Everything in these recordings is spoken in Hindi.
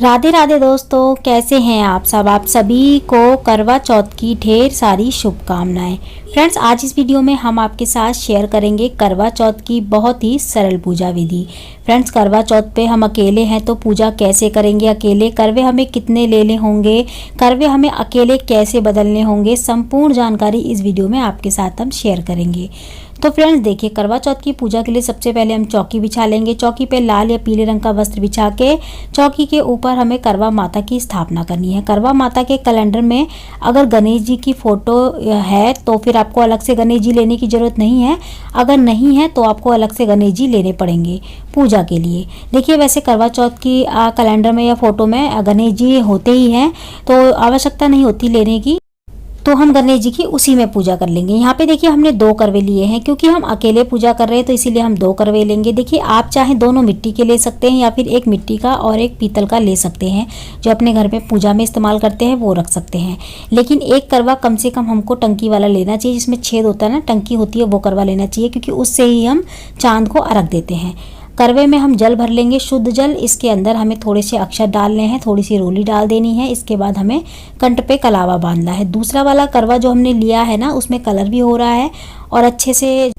राधे राधे दोस्तों, कैसे हैं आप सब। आप सभी को करवा चौथ की ढेर सारी शुभकामनाएं। फ्रेंड्स, आज इस वीडियो में हम आपके साथ शेयर करेंगे करवा चौथ की बहुत ही सरल पूजा विधि। फ्रेंड्स, करवा चौथ पे हम अकेले हैं तो पूजा कैसे करेंगे, अकेले करवे हमें कितने लेने होंगे, करवे हमें अकेले कैसे बदलने होंगे, संपूर्ण जानकारी इस वीडियो में आपके साथ हम शेयर करेंगे। तो फ्रेंड्स देखिए, करवा चौथ की पूजा के लिए सबसे पहले हम चौकी बिछा लेंगे। चौकी पे लाल या पीले रंग का वस्त्र बिछा के चौकी के ऊपर हमें करवा माता की स्थापना करनी है। करवा माता के कैलेंडर में अगर गणेश जी की फोटो है तो फिर आपको अलग से गणेश जी लेने की जरूरत नहीं है। अगर नहीं है तो आपको अलग से गणेश जी लेने पड़ेंगे पूजा के लिए। देखिए, वैसे करवा चौथ की कैलेंडर में या फोटो में गणेश जी होते ही हैं तो आवश्यकता नहीं होती लेने की, तो हम गणेश जी की उसी में पूजा कर लेंगे। यहाँ पे देखिए, हमने 2 करवे लिए हैं क्योंकि हम अकेले पूजा कर रहे हैं तो इसीलिए हम 2 करवे लेंगे। देखिए, आप चाहे दोनों मिट्टी के ले सकते हैं या फिर एक मिट्टी का और एक पीतल का ले सकते हैं। जो अपने घर में पूजा में इस्तेमाल करते हैं वो रख सकते हैं, लेकिन एक करवा कम से कम हमको टंकी वाला लेना चाहिए, जिसमें छेद होता है ना, टंकी होती है, वो करवा लेना चाहिए क्योंकि उससे ही हम चांद को अर्घ देते हैं। करवे में हम जल भर लेंगे, शुद्ध जल। इसके अंदर हमें थोड़े से अक्षत डालने हैं, थोड़ी सी रोली डाल देनी है। इसके बाद हमें कंठ पे कलावा बांधना है। दूसरा वाला करवा जो हमने लिया है ना, उसमें कलर भी हो रहा है और अच्छे से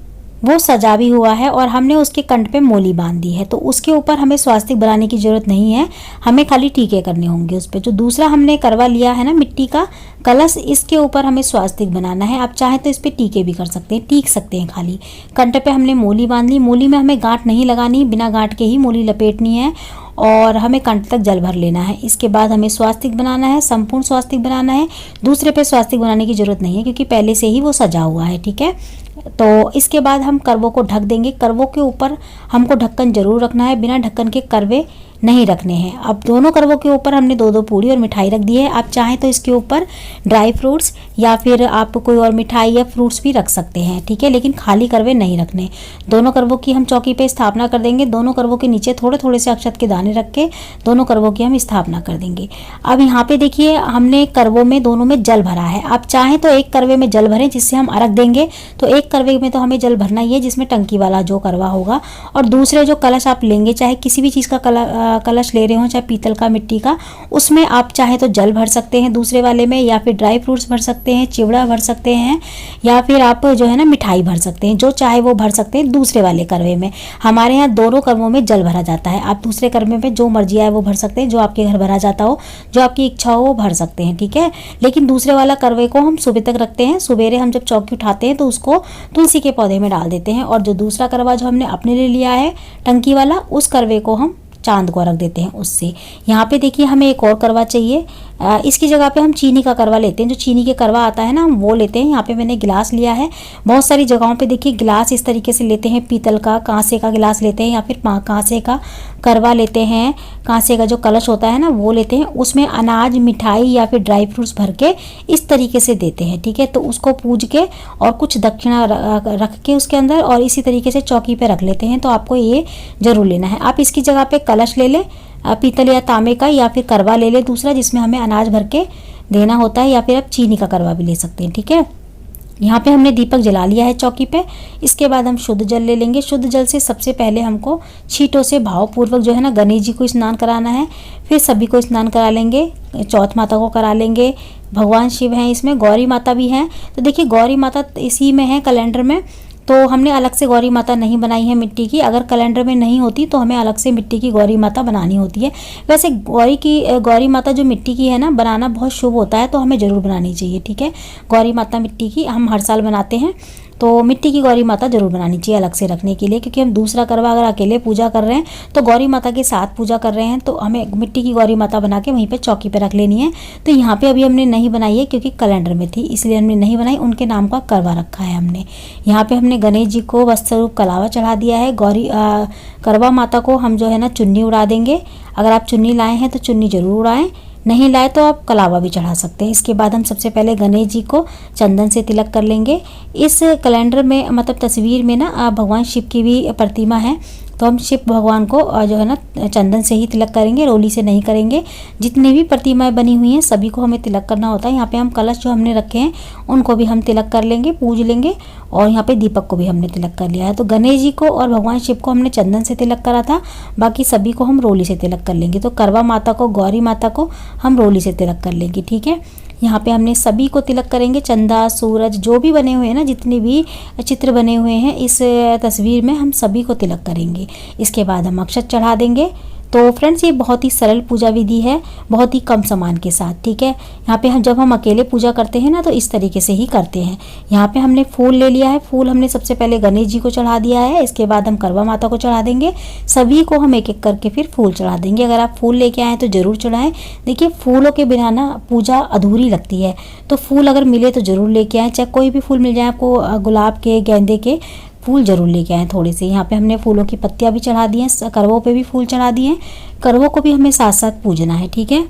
वो सजा भी हुआ है और हमने उसके कंठ पे मोली बांध दी है, तो उसके ऊपर हमें स्वास्तिक बनाने की जरूरत नहीं है, हमें खाली टीके करने होंगे उस पर। जो दूसरा हमने करवा लिया है ना, मिट्टी का कलश, इसके ऊपर हमें स्वास्तिक बनाना है। आप चाहें तो इस पर टीके भी कर सकते हैं, टीक सकते हैं। खाली कंठ पे हमने मोली बांध ली। मोली में हमें गांठ नहीं लगानी, बिना गांठ के ही मोली लपेटनी है और हमें कंठ तक जल भर लेना है। इसके बाद हमें स्वास्तिक बनाना है, संपूर्ण स्वास्तिक बनाना है। दूसरे पे स्वास्तिक बनाने की जरूरत नहीं है क्योंकि पहले से ही वो सजा हुआ है, ठीक है। तो इसके बाद हम करवों को ढक देंगे। करवों के ऊपर हमको ढक्कन जरूर रखना है, बिना ढक्कन के करवे नहीं रखने हैं। अब दोनों करवों के ऊपर हमने 2-2 पूड़ी और मिठाई रख दी है। आप चाहें तो इसके ऊपर ड्राई फ्रूट्स या फिर आप कोई और मिठाई या फ्रूट्स भी रख सकते हैं, ठीक है, लेकिन खाली करवे नहीं रखने। दोनों करवों की हम चौकी पे स्थापना कर देंगे। दोनों करवों के नीचे थोड़े थोड़े से अक्षत के दाने रख के दोनों करवों की हम स्थापना कर देंगे। अब यहाँ पे देखिए, हमने करवों में दोनों में जल भरा है। आप चाहें तो एक करवे में जल भरें जिससे हम अर्घ देंगे, तो एक करवे में तो हमें जल भरना ही है जिसमें टंकी वाला जो करवा होगा। और दूसरे जो कलश आप लेंगे, चाहे किसी भी चीज़ का कलश ले रहे हो, चाहे पीतल का, मिट्टी का, उसमें आप चाहे तो जल भर सकते हैं दूसरे वाले में, या फिर ड्राई फ्रूट्स भर सकते हैं, चिवड़ा भर सकते हैं, या फिर आप जो है ना मिठाई भर सकते हैं। जो चाहे वो भर सकते हैं दूसरे वाले करवे में। हमारे यहाँ दोनों करवों में जल भरा जाता है। आप दूसरे करवे में जो मर्जी आए वो भर सकते हैं, जो आपके घर भरा जाता हो, जो आपकी इच्छा हो वो भर सकते हैं, ठीक है। लेकिन दूसरे वाला करवे को हम सुबह तक रखते हैं। सवेरे हम जब चौकी उठाते हैं तो उसको तुलसी के पौधे में डाल देते हैं, और जो दूसरा करवा जो हमने अपने लिए लिया है टंकी वाला, उस करवे को हम चांद को रख देते हैं उससे। यहाँ पे देखिए, हमें एक और करवा चाहिए। इसकी जगह पे हम चीनी का करवा लेते हैं। जो चीनी के करवा आता है ना, हम वो लेते हैं। यहाँ पे मैंने गिलास लिया है। बहुत सारी जगहों पे देखिए गिलास इस तरीके से लेते हैं, पीतल का, कांसे का गिलास लेते हैं, या फिर कांसे का करवा लेते हैं। कांसे का जो कलश होता है ना, वो लेते हैं। उसमें अनाज, मिठाई या फिर ड्राई फ्रूट्स भर के इस तरीके से देते हैं, ठीक है। तो उसको पूज के और कुछ दक्षिणा रख के उसके अंदर और इसी तरीके से चौकी पे रख लेते हैं। तो आपको ये जरूर लेना है। आप इसकी जगह पे कलश ले लें, पीतल या तांबे का, या फिर करवा ले ले दूसरा जिसमें हमें अनाज भर के देना होता है, या फिर आप चीनी का करवा भी ले सकते हैं, ठीक है। यहाँ पे हमने दीपक जला लिया है चौकी पे। इसके बाद हम शुद्ध जल ले लेंगे। शुद्ध जल से सबसे पहले हमको छींटों से भावपूर्वक जो है ना गणेश जी को स्नान कराना है, फिर सभी को स्नान करा लेंगे, चौथ माता को करा लेंगे। भगवान शिव हैं इसमें, गौरी माता भी हैं। तो देखिए, गौरी माता इसी में है कैलेंडर में, तो हमने अलग से गौरी माता नहीं बनाई है मिट्टी की। अगर कैलेंडर में नहीं होती तो हमें अलग से मिट्टी की गौरी माता बनानी होती है। वैसे गौरी माता जो मिट्टी की है ना, बनाना बहुत शुभ होता है, तो हमें ज़रूर बनानी चाहिए, ठीक है। गौरी माता मिट्टी की हम हर साल बनाते हैं, तो मिट्टी की गौरी माता जरूर बनानी चाहिए अलग से रखने के लिए, क्योंकि हम दूसरा करवा अगर अकेले पूजा कर रहे हैं तो गौरी माता के साथ पूजा कर रहे हैं, तो हमें मिट्टी की गौरी माता बना के वहीं पे चौकी पे रख लेनी है। तो यहाँ पे अभी हमने नहीं बनाई है क्योंकि कैलेंडर में थी, इसलिए हमने नहीं बनाई। उनके नाम का करवा रखा है हमने। यहाँ पे हमने गणेश जी को वस्त्र रूप कलावा चढ़ा दिया है। करवा माता को हम जो है ना चुन्नी उड़ा देंगे। अगर आप चुन्नी लाए हैं तो चुन्नी जरूर उड़ाएं, नहीं लाए तो आप कलावा भी चढ़ा सकते हैं। इसके बाद हम सबसे पहले गणेश जी को चंदन से तिलक कर लेंगे। इस कैलेंडर में, मतलब तस्वीर में ना, भगवान शिव की भी प्रतिमा है, तो हम शिव भगवान को जो है ना चंदन से ही तिलक करेंगे, रोली से नहीं करेंगे। जितनी भी प्रतिमाएं बनी हुई हैं सभी को हमें तिलक करना होता है। यहाँ पे हम कलश जो हमने रखे हैं उनको भी हम तिलक कर लेंगे, पूज लेंगे, और यहाँ पे दीपक को भी हमने तिलक कर लिया है। तो गणेश जी को और भगवान शिव को हमने चंदन से तिलक करा था, बाकी सभी को हम रोली से तिलक कर लेंगे। तो करवा माता को, गौरी माता को हम रोली से तिलक कर लेंगे, ठीक है। यहाँ पे हमने सभी को तिलक करेंगे, चंदा, सूरज जो भी बने हुए हैं ना, जितने भी चित्र बने हुए हैं इस तस्वीर में हम सभी को तिलक करेंगे। इसके बाद हम अक्षत चढ़ा देंगे। तो फ्रेंड्स ये बहुत ही सरल पूजा विधि है, बहुत ही कम सामान के साथ, ठीक है। यहाँ पे जब हम अकेले पूजा करते हैं ना तो इस तरीके से ही करते हैं। यहाँ पे हमने फूल ले लिया है, फूल हमने सबसे पहले गणेश जी को चढ़ा दिया है, इसके बाद हम करवा माता को चढ़ा देंगे। सभी को हम एक एक करके फिर फूल चढ़ा देंगे। अगर आप फूल लेके आएँ तो ज़रूर चढ़ाएं। देखिए फूलों के बिना ना पूजा अधूरी लगती है, तो फूल अगर मिले तो ज़रूर लेके आएँ, चाहे कोई भी फूल मिल जाए आपको, गुलाब के, गेंदे के फूल ज़रूर लेके आएँ थोड़े से। यहाँ पे हमने फूलों की पत्तियाँ भी चढ़ा दी हैं, करवों पे भी फूल चढ़ा दिए हैं। करवों को भी हमें साथ साथ पूजना है, ठीक है।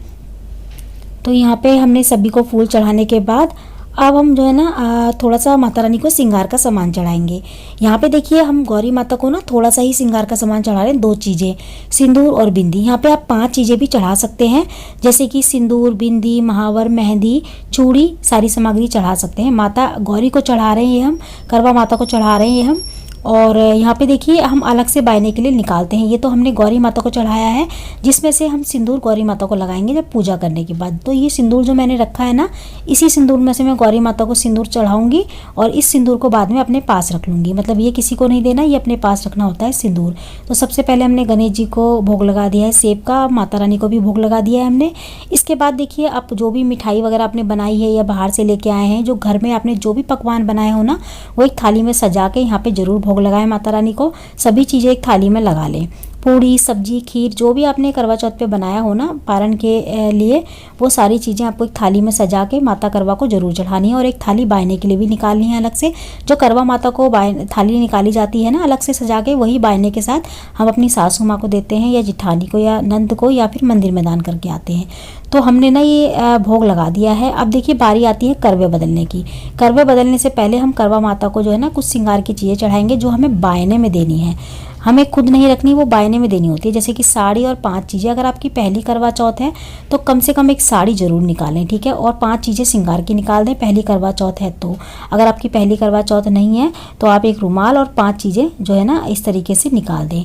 तो यहाँ पे हमने सभी को फूल चढ़ाने के बाद अब हम जो है ना थोड़ा सा माता रानी को श्रृंगार का सामान चढ़ाएंगे। यहाँ पे देखिए हम गौरी माता को ना थोड़ा सा ही श्रृंगार का सामान चढ़ा रहे हैं, 2 चीज़ें, सिंदूर और बिंदी। यहाँ पे आप 5 चीज़ें भी चढ़ा सकते हैं, जैसे कि सिंदूर, बिंदी, महावर, मेहंदी, चूड़ी, सारी सामग्री चढ़ा सकते हैं। माता गौरी को चढ़ा रहे हैं ये हम, करवा माता को चढ़ा रहे हैं ये हम। और यहाँ पे देखिए हम अलग से बायने के लिए निकालते हैं। ये तो हमने गौरी माता को चढ़ाया है, जिसमें से हम सिंदूर गौरी माता को लगाएंगे जब पूजा करने के बाद। तो ये सिंदूर जो मैंने रखा है ना, इसी सिंदूर में से मैं गौरी माता को सिंदूर चढ़ाऊंगी और इस सिंदूर को बाद में अपने पास रख लूँगी। मतलब ये किसी को नहीं देना, ये अपने पास रखना होता है सिंदूर। तो सबसे पहले हमने गणेश जी को भोग लगा दिया है सेब का, माता रानी को भी भोग लगा दिया है हमने। इसके बाद देखिए आप जो भी मिठाई वगैरह आपने बनाई है या बाहर से लेके आए हैं, जो घर में आपने जो भी पकवान बनाए हो ना, वो एक थाली में सजा के यहाँ पे ज़रूर भोग लगाएं माता रानी को। सभी चीज़ें एक थाली में लगा लें, पूड़ी, सब्जी, खीर, जो भी आपने करवा चौथ पे बनाया हो ना पारण के लिए, वो सारी चीज़ें आपको एक थाली में सजा के माता करवा को जरूर चढ़ानी है। और एक थाली बायने के लिए भी निकालनी है अलग से। जो करवा माता को थाली निकाली जाती है ना अलग से सजा के, वही बायने के साथ हम अपनी सासू माँ को देते हैं या जिठानी को या नंद को, या फिर मंदिर में दान करके आते हैं। तो हमने ना ये भोग लगा दिया है। अब देखिए बारी आती है करवे बदलने की। करवे बदलने से पहले हम करवा माता को जो है ना कुछ श्रृंगार की चीज़ें चढ़ाएंगे, जो हमें बायने में देनी है। हमें खुद नहीं रखनी, वो बायने में देनी होती है। जैसे कि साड़ी और 5 चीज़ें। अगर आपकी पहली करवा चौथ है तो कम से कम एक साड़ी ज़रूर निकालें, ठीक है। और 5 चीज़ें श्रृंगार की निकाल दें पहली करवा चौथ है तो। अगर आपकी पहली करवा चौथ नहीं है तो आप एक रुमाल और 5 चीज़ें जो है ना इस तरीके से निकाल दें।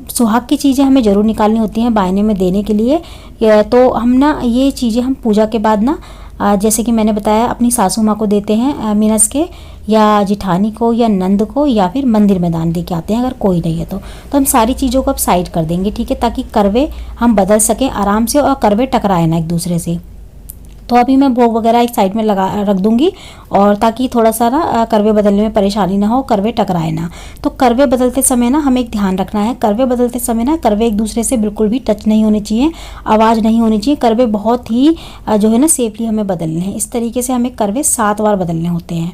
सुहाग की चीज़ें हमें ज़रूर निकालनी होती हैं बायने में देने के लिए। तो हम ना ये चीज़ें हम पूजा के बाद ना जैसे कि मैंने बताया अपनी सासू माँ को देते हैं मीनस के, या जिठानी को या नंद को, या फिर मंदिर में दान दे के आते हैं अगर कोई नहीं है तो। हम सारी चीज़ों को अब साइड कर देंगे, ठीक है, ताकि करवे हम बदल सकें आराम से और करवे टकराए ना एक दूसरे से। तो अभी मैं भोग वगैरह एक साइड में लगा रख दूंगी, और ताकि थोड़ा सा ना करवे बदलने में परेशानी ना हो, करवे टकराए ना। तो करवे बदलते समय ना हमें एक ध्यान रखना है, करवे बदलते समय ना करवे एक दूसरे से बिल्कुल भी टच नहीं होने चाहिए, आवाज़ नहीं होनी चाहिए। करवे बहुत ही जो है ना सेफली हमें बदलने हैं। इस तरीके से हमें करवे 7 बार बदलने होते हैं।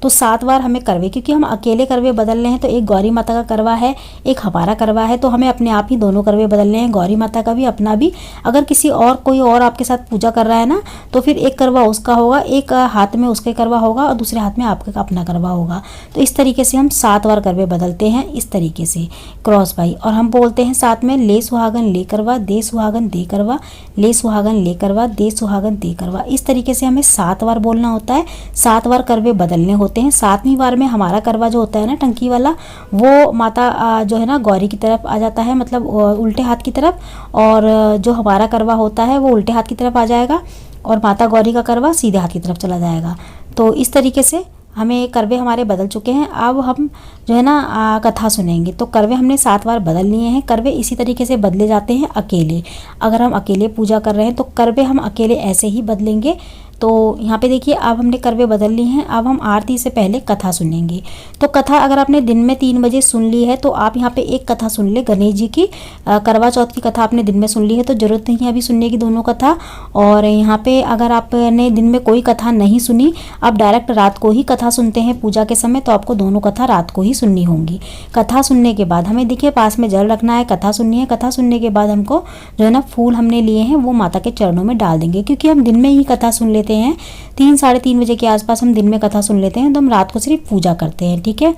तो 7 बार हमें करवे, क्योंकि हम अकेले करवे बदल रहे हैं तो एक गौरी माता का करवा है, एक हमारा करवा है, तो हमें अपने आप ही दोनों करवे बदलने हैं, गौरी माता का भी अपना भी। अगर किसी और कोई और आपके साथ पूजा कर रहा है ना तो फिर एक करवा उसका होगा, एक हाथ में उसके करवा होगा और दूसरे हाथ में आपका अपना करवा होगा। तो इस तरीके से हम 7 बार करवे बदलते हैं, इस तरीके से क्रॉस बाई। और हम बोलते हैं साथ में, ले सुहागन ले करवा, दे सुहागन दे करवा, ले सुहागन ले करवा, दे सुहागन दे करवा। इस तरीके से हमें 7 बार बोलना होता है, 7 बार करवे बदलने होते हैं। 7वीं बार में हमारा करवा जो होता है ना टंकी वाला, वो माता जो है ना गौरी की तरफ आ जाता है, मतलब उल्टे हाथ की तरफ, और जो हमारा करवा होता है वो उल्टे हाथ की तरफ आ जाएगा, और माता गौरी का करवा सीधे हाथ की तरफ चला जाएगा। तो इस तरीके से हमें करवे हमारे बदल चुके हैं। अब हम जो है ना कथा सुनेंगे। तो करवे हमने 7 बार बदल लिए हैं। करवे इसी तरीके से बदले जाते हैं अकेले। अगर हम अकेले पूजा कर रहे हैं तो करवे हम अकेले ऐसे ही बदलेंगे। तो यहाँ पे देखिए अब हमने करवे बदल लिए हैं। अब हम आरती से पहले कथा सुनेंगे। तो कथा अगर आपने दिन में 3 बजे सुन ली है तो आप यहाँ पे एक कथा सुन ले, गणेश जी की करवा चौथ की कथा आपने दिन में सुन ली है तो ज़रूरत नहीं है अभी सुनने की दोनों कथा। और यहाँ पे अगर आपने दिन में कोई कथा नहीं सुनी, आप डायरेक्ट रात को ही कथा सुनते हैं पूजा के समय, तो आपको दोनों कथा रात को ही सुननी होंगी। कथा सुनने के बाद हमें देखिए पास में जल रखना है, कथा सुननी है। कथा सुनने के बाद हमको जो है ना फूल हमने लिए हैं वो माता के चरणों में डाल देंगे, क्योंकि हम दिन में ही कथा सुन लेते हैं। 3 साढ़े 3 बजे के आसपास हम दिन में कथा सुन लेते हैं, तो हम रात को सिर्फ पूजा करते हैं, ठीक है।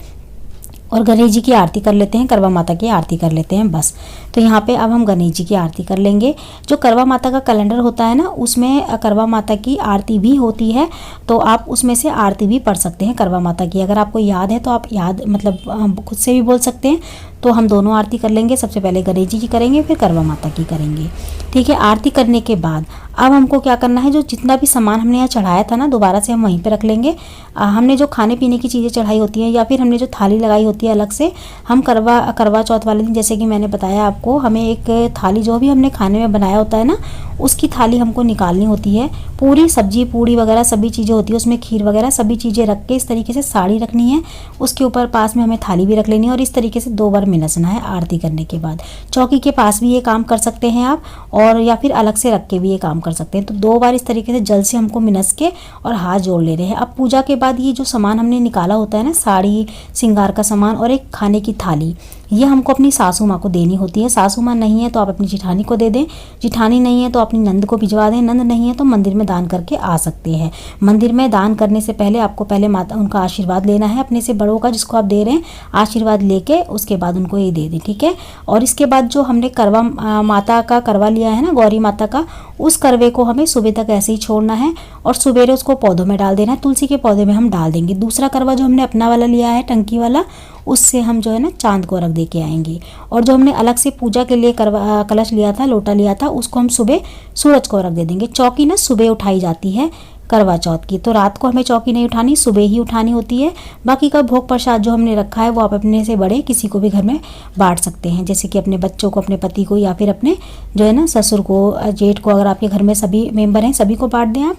और गणेश जी की आरती कर लेते हैं, करवा माता की आरती कर लेते हैं बस। तो यहाँ पे अब हम गणेश जी की आरती कर लेंगे। जो करवा माता का कैलेंडर होता है ना, उसमें करवा माता की आरती भी होती है, तो आप उसमें से आरती भी पढ़ सकते हैं करवा माता की। अगर आपको याद है तो आप याद मतलब खुद से भी बोल सकते हैं। तो हम दोनों आरती कर लेंगे, सबसे पहले गणेश जी की करेंगे, फिर करवा माता की करेंगे। ठीक है, आरती करने के बाद अब हमको क्या करना है, जो जितना भी सामान हमने यहाँ चढ़ाया था ना, दोबारा से हम वहीं पे रख लेंगे। हमने जो खाने पीने की चीज़ें चढ़ाई होती हैं या फिर हमने जो थाली लगाई होती है अलग से, हम करवा चौथ वाले दिन जैसे कि मैंने बताया आपको, हमें एक थाली जो भी हमने खाने में बनाया होता है ना, उसकी थाली हमको निकालनी होती है। पूरी सब्जी पूड़ी वगैरह सभी चीज़ें होती है उसमें, खीर वगैरह सभी चीज़ें रख के इस तरीके से साड़ी रखनी है, उसके ऊपर पास में हमें थाली भी रख लेनी है और इस तरीके से 2 बार मिनसना है आरती करने के बाद। चौकी के पास भी ये काम कर सकते हैं आप, और या फिर अलग से रख के भी ये काम कर सकते हैं। तो 2 बार इस तरीके से जल से हमको मिनस के और हाथ जोड़ ले रहे हैं। अब पूजा के बाद ये जो सामान हमने निकाला होता है ना, साड़ी श्रृंगार का सामान और एक खाने की थाली, ये हमको अपनी सासू माँ को देनी होती है। सासू माँ नहीं है तो आप अपनी जिठानी को दे दें, जिठानी नहीं है तो अपनी नंद को भिजवा दें, नंद नहीं है तो मंदिर में दान करके आ सकते हैं। मंदिर में दान करने से पहले आपको पहले माता उनका आशीर्वाद लेना है, अपने से बड़ों का जिसको आप दे रहे हैं आशीर्वाद लेके उसके बाद उनको ये दे दें। ठीक है, और इसके बाद जो हमने करवा माता का करवा लिया है ना, गौरी माता का, उस करवे को हमें सुबह तक ऐसे ही छोड़ना है और सवेरे उसको पौधों में डाल देना है। तुलसी के पौधे में हम डाल देंगे। दूसरा करवा जो हमने अपना वाला लिया है टंकी वाला, उससे हम जो है ना चांद को रख दे के आएंगे। और जो हमने अलग से पूजा के लिए करवा कलश लिया था, लोटा लिया था, उसको हम सुबह सूरज को रख दे देंगे। चौकी ना सुबह उठाई जाती है करवा चौथ की, तो रात को हमें चौकी नहीं उठानी, सुबह ही उठानी होती है। बाकी का भोग प्रसाद जो हमने रखा है वो आप अपने से बड़े किसी को भी घर में बांट सकते हैं, जैसे कि अपने बच्चों को, अपने पति को, या फिर अपने जो है ना ससुर को, जेठ को, अगर आपके घर में सभी मेंबर हैं सभी को बांट दें आप।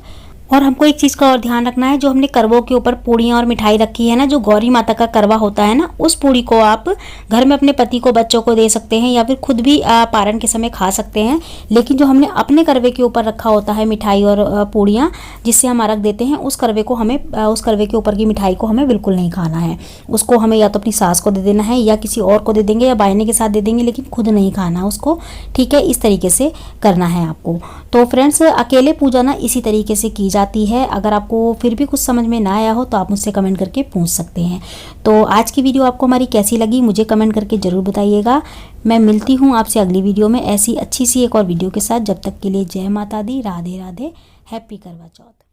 और हमको एक चीज़ का और ध्यान रखना है, जो हमने करवों के ऊपर पूड़ियाँ और मिठाई रखी है ना, जो गौरी माता का करवा होता है ना, उस पूड़ी को आप घर में अपने पति को, बच्चों को दे सकते हैं या फिर खुद भी पारण के समय खा सकते हैं। लेकिन जो हमने अपने करवे के ऊपर रखा होता है मिठाई और पूड़ियाँ जिससे हम अर्घ देते हैं, उस करवे को हमें, उस करवे के ऊपर की मिठाई को हमें बिल्कुल नहीं खाना है। उसको हमें या तो अपनी सास को दे देना है या किसी और को दे देंगे या बायने के साथ दे देंगे, लेकिन खुद नहीं खाना उसको। ठीक है, इस तरीके से करना है आपको। तो फ्रेंड्स, अकेले पूजा ना इसी तरीके से की जाती है। अगर आपको फिर भी कुछ समझ में ना आया हो तो आप मुझसे कमेंट करके पूछ सकते हैं। तो आज की वीडियो आपको हमारी कैसी लगी मुझे कमेंट करके ज़रूर बताइएगा। मैं मिलती हूँ आपसे अगली वीडियो में ऐसी अच्छी सी एक और वीडियो के साथ। जब तक के लिए जय माता दी, राधे राधे, हैप्पी करवा चौथ।